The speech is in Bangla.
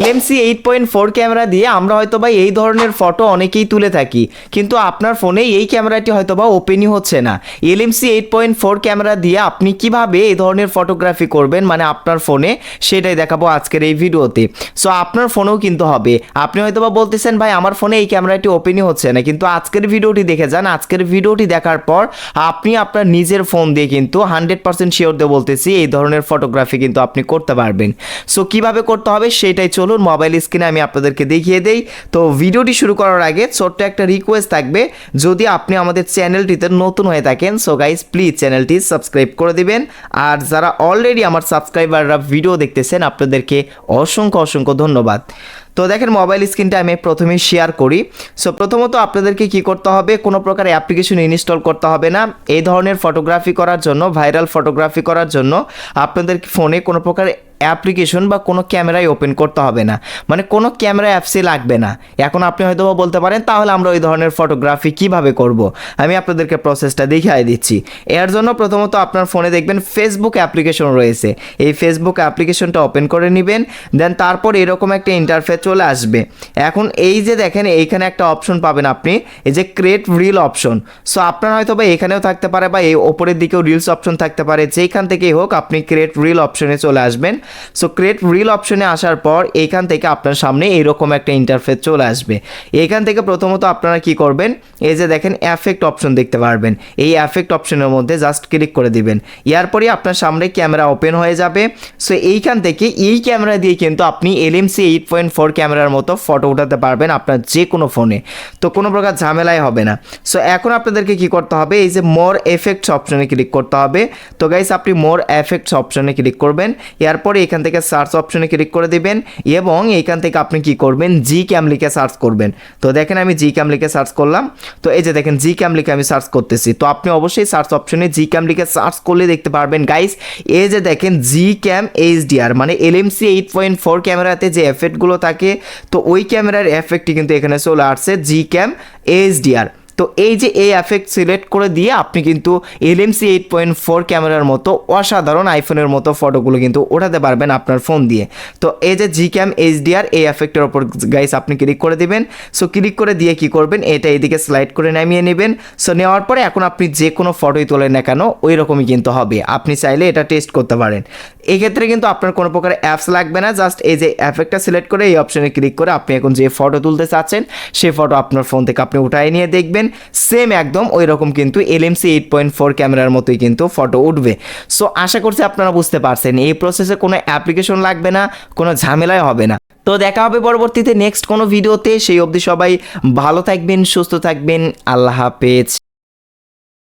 LMC 8.4 ক্যামেরা দিয়ে আমরা হয়তোবা এই ধরনের ফটো অনেকেই তুলে থাকি, কিন্তু আপনার ফোনে এই ক্যামেরাটি হয়তোবা ওপেনই হচ্ছে না। LMC 8.4 ক্যামেরা দিয়ে আপনি কিভাবে এই ধরনের ফটোগ্রাফি করবেন মানে আপনার ফোনে, সেটাই দেখাবো আজকের এই ভিডিওতে। সো আপনার ফোনেও কিন্তু হবে। আপনি হয়তোবা বলতেছেন ভাই আমার ফোনে এই ক্যামেরাটি ওপেনই হচ্ছে না, কিন্তু আজকের ভিডিওটি দেখে যান। আজকের ভিডিওটি দেখার পর আপনি আপনার নিজের ফোন দিয়ে কিন্তু 100% শিওর দিয়ে বলতেছি এই ধরনের ফটোগ্রাফি কিন্তু আপনি করতে পারবেন। সো কিভাবে করতে হবে সেটাই চলুন মোবাইল স্ক্রিনে আমি আপনাদেরকে দেখিয়ে দেই। তো ভিডিওটি শুরু করার আগে ছোট্ট একটা রিকোয়েস্ট থাকবে, যদি আপনি আমাদের চ্যানেলটিতে নতুন হয়ে থাকেন সো গাইস প্লিজ চ্যানেলটি সাবস্ক্রাইব করে দিবেন। আর যারা অলরেডি আমার সাবস্ক্রাইবাররা ভিডিও দেখতেছেন আপনাদেরকে অসংখ্য ধন্যবাদ। তো দেখেন মোবাইল স্ক্রিনটা আমি প্রথমেই শেয়ার করি। সো প্রথমত আপনাদেরকে কি করতে হবে, কোনো প্রকার অ্যাপ্লিকেশন ইনস্টল করতে হবে না। এই ধরনের ফটোগ্রাফি করার জন্য, ভাইরাল ফটোগ্রাফি করার জন্য আপনাদের ফোনে কোনো প্রকার অ্যাপ্লিকেশন বা কোনো ক্যামেরাই ওপেন করতে হবে না, মানে কোনো ক্যামেরা অ্যাপসই লাগবে না। এখন আপনি হয়তো বলতে পারেন তাহলে আমরা ওই ধরনের ফটোগ্রাফি কিভাবে করব, আমি আপনাদেরকে প্রসেসটা দেখিয়ে দিচ্ছি। এর জন্য প্রথমত আপনার ফোনে দেখবেন ফেসবুক অ্যাপ্লিকেশন রয়েছে, এই ফেসবুক অ্যাপ্লিকেশনটা ওপেন করে নেবেন। দেন তারপর এরকম একটা ইন্টারফেস চলে আসবে। এখন এই যে দেখেন এইখানে একটা অপশন পাবেন আপনি, এই যে ক্রিয়েট রিল অপশন। সো আপনার হয়তো বা এখানেও থাকতে পারে বা এই ওপরের দিকেও রিলস অপশন থাকতে পারে, যেখান থেকেই হোক আপনি ক্রিয়েট রিল অপশনে চলে আসবেন। সো ক্রিয়েট রিল অপশনে আসার পর এইখান থেকে আপনার সামনে এইরকম একটা ইন্টারফেস চলে আসবে। এইখান থেকে প্রথমত আপনারা কি করবেন, এই যে দেখেন এফেক্ট অপশন দেখতে পারবেন, এই এফেক্ট অপশনের মধ্যে জাস্ট ক্লিক করে দিবেন। এরপরই আপনার সামনে ক্যামেরা ওপেন হয়ে যাবে। সো এইখান থেকে এই ক্যামেরা দিয়ে কিন্তু আপনি LMC 8.4 ক্যামেরার মতো ফটো উঠাতে পারবেন আপনার যে কোনো ফোনে, তো কোনো প্রকার ঝামেলাই হবে না। সো এখন আপনাদেরকে কি করতে হবে, এই যে মোর এফেক্টস অপশনে ক্লিক করতে হবে। তো গাইস আপনি মোর এফেক্টস অপশনে ক্লিক করবেন, এরপরে এখান থেকে সার্চ অপশনে ক্লিক করে দিবেন এবং এইখান থেকে আপনি কি করবেন Gcam লিখে সার্চ করবেন। তো দেখেন আমি Gcam লিখে সার্চ করলাম। তো এই যে দেখেন Gcam লিখে আমি সার্চ করতেছি। তো আপনি অবশ্যই সার্চ অপশনে Gcam লিখে সার্চ করলে দেখতে পারবেন গাইস, এই যে দেখেন Gcam HDR মানে LMC 8.4 ক্যামেরাতে যে এফেক্টগুলো থাকে, তো ওই ক্যামেরার এফেক্টটি কিন্তু এখানে চলে আসছে Gcam HDR। তো এই যে এই এফেক্ট সিলেক্ট করে দিয়ে আপনি কিন্তু LMC 8.4 ক্যামেরার মতো অসাধারণ আইফোনের মতো ফটোগুলো কিন্তু ওঠাতে পারবেন আপনার ফোন দিয়ে। তো এই যে Gcam HDR এই এফেক্টের ওপর গাইস আপনি ক্লিক করে দিবেন। সো ক্লিক করে দিয়ে কি করবেন, এটা এইদিকে স্লাইড করে নামিয়ে নেবেন। সো নেওয়ার পরে এখন আপনি যে কোনো ফটোই তোলেন না কেন ওই রকমই কিন্তু হবে। আপনি চাইলে এটা টেস্ট করতে পারেন। এই ক্ষেত্রে কিন্তু আপনার কোনো প্রকার অ্যাপস লাগবে না, জাস্ট এই যে এফেক্টটা সিলেক্ট করে এই অপশনে ক্লিক করে আপনি এখন যে ফটো তুলতে চাচ্ছেন সেই ফটো আপনার ফোন থেকে আপনি উঠায় নিয়ে দেখবেন, সেম একদম ওই রকম কিন্তু LMC 8.4 ক্যামেরার মতোই কিন্তু ফটো উঠবে। সো আশা করছি আপনারা বুঝতে পারছেন, এই প্রসেসে কোনো অ্যাপ্লিকেশন লাগবে না, কোনো ঝামেলাই হবে না। তো দেখা হবে পরবর্তীতে নেক্সট কোনো ভিডিওতে, সেই অবধি সবাই ভালো থাকবেন, সুস্থ থাকবেন, আল্লাহ হাফেজ।